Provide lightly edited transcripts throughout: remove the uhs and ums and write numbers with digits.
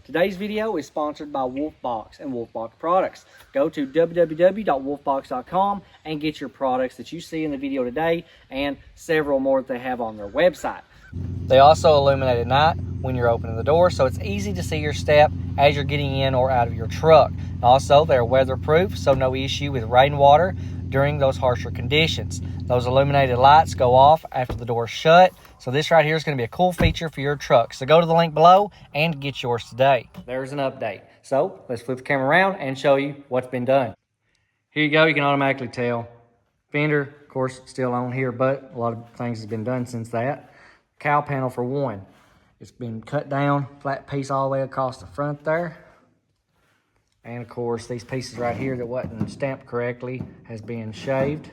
Today's video is sponsored by Wolfbox and Wolfbox products. Go to www.wolfbox.com and get your products that you see in the video today and several more that they have on their website. They also illuminate at night when you're opening the door, so it's easy to see your step as you're getting in or out of your truck. Also, they're weatherproof, so no issue with rainwater during those harsher conditions. Those illuminated lights go off after the door is shut, so this right here is going to be a cool feature for your truck. So go to the link below and get yours today. There's an update. So let's flip the camera around and show you what's been done. Here you go. You can automatically tell. Fender, of course, still on here, but a lot of things have been done since that. Cowl panel for one. It's been cut down, flat piece all the way across the front there. And of course, these pieces right here that wasn't stamped correctly has been shaved.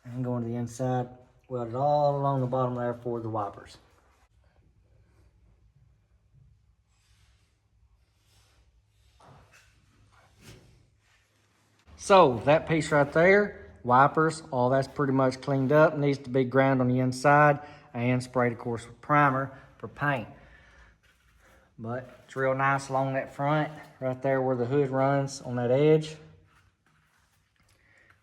And going to the inside, welded all along the bottom there for the wipers. So that piece right there, wipers, all that's pretty much cleaned up. Needs to be ground on the inside and sprayed, of course, with primer for paint. But it's real nice along that front, right there where the hood runs on that edge.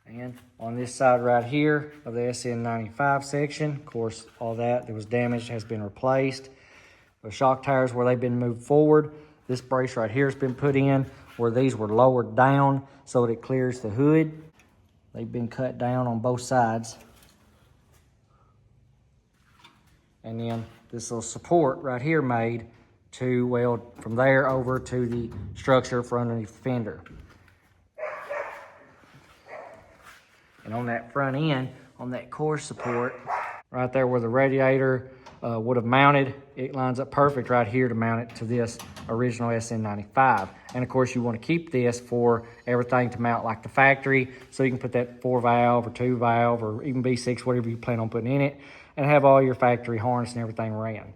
And on this side right here of the sn95 section, of course, all that was damaged has been replaced. The shock tires where they've been moved forward. This brace right here has been put in where these were lowered down so that it clears the hood. They've been cut down on both sides. And then this little support right here made to weld from there over to the structure for underneath the fender. And on that front end, on that core support, right there where the radiator would have mounted, it lines up perfect right here to mount it to this original sn95. And of course, you want to keep this for everything to mount like the factory, so you can put that 4-valve or 2-valve or even V6, whatever you plan on putting in it, and have all your factory harness and everything ran.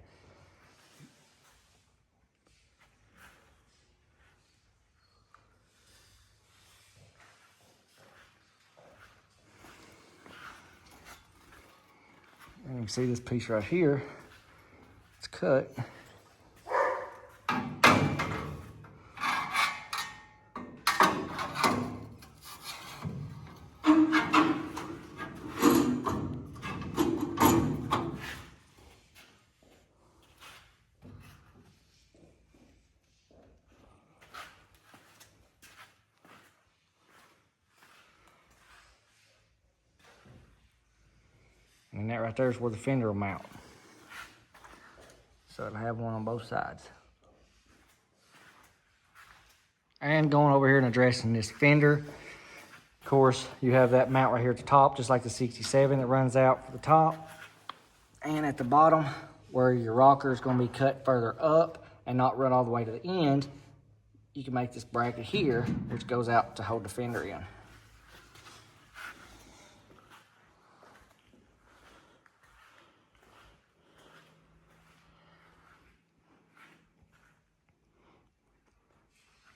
And you can see this piece right here, it's cut. And that right there is where the fender will mount. So it'll have one on both sides. And going over here and addressing this fender, of course, you have that mount right here at the top, just like the 67 that runs out for the top. And at the bottom, where your rocker is going to be cut further up and not run all the way to the end, you can make this bracket here, which goes out to hold the fender in.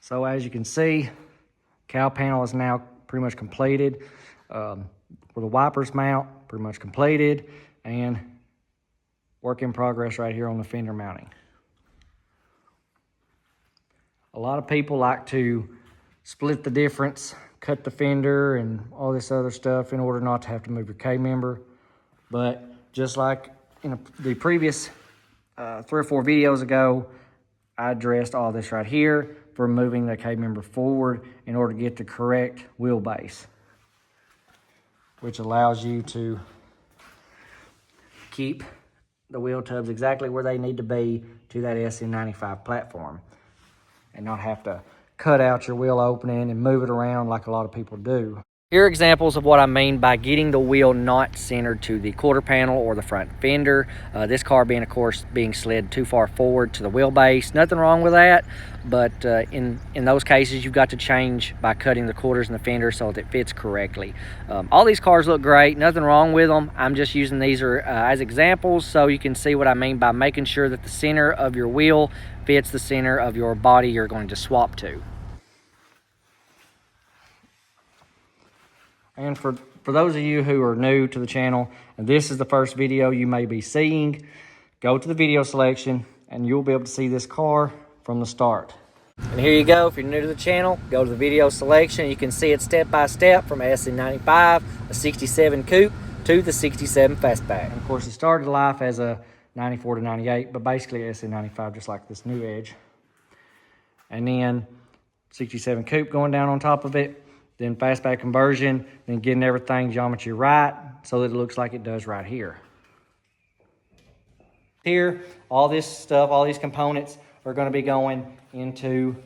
So as you can see, cowl panel is now pretty much completed. Where the wipers mount, pretty much completed. And work in progress right here on the fender mounting. A lot of people like to split the difference, cut the fender and all this other stuff in order not to have to move your K-member. But just like in the previous 3 or 4 videos ago, I addressed all this right here for moving the K-member forward in order to get the correct wheelbase, which allows you to keep the wheel tubs exactly where they need to be to that sn95 platform and not have to cut out your wheel opening and move it around like a lot of people do. Here are examples of what I mean by getting the wheel not centered to the quarter panel or the front fender. This car being, of course, being slid too far forward to the wheelbase. Nothing wrong with that, but in those cases, you've got to change by cutting the quarters in the fender so that it fits correctly. All these cars look great, nothing wrong with them. I'm just using these as examples so you can see what I mean by making sure that the center of your wheel fits the center of your body you're going to swap to. And for those of you who are new to the channel, and this is the first video you may be seeing, go to the video selection, and you'll be able to see this car from the start. And here you go. If you're new to the channel, go to the video selection. You can see it step by step from sn95, a 67 coupe, to the 67 fastback. And of course, it started life as a 94 to 98, but basically sn95, just like this new Edge. And then 67 coupe going down on top of it, then fastback conversion, then getting everything geometry right so that it looks like it does right here. Here, all this stuff, all these components are going to be going into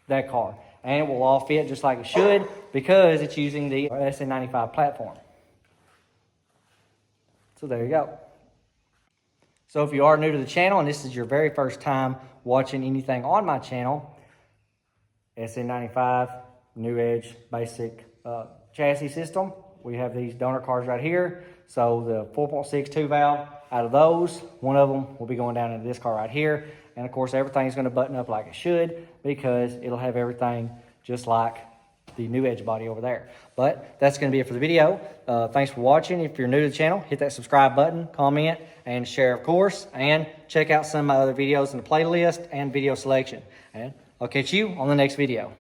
that car. And it will all fit just like it should because it's using the sn95 platform. So there you go. So if you are new to the channel and this is your very first time watching anything on my channel, sn95, new Edge, basic chassis system. We have these donor cars right here. So the 4.6 2-valve, out of those, one of them will be going down into this car right here. And of course, everything's going to button up like it should because it'll have everything just like the new Edge body over there. But that's going to be it for the video. Thanks for watching. If you're new to the channel, hit that subscribe button, comment, and share, of course. And check out some of my other videos in the playlist and video selection. And I'll catch you on the next video.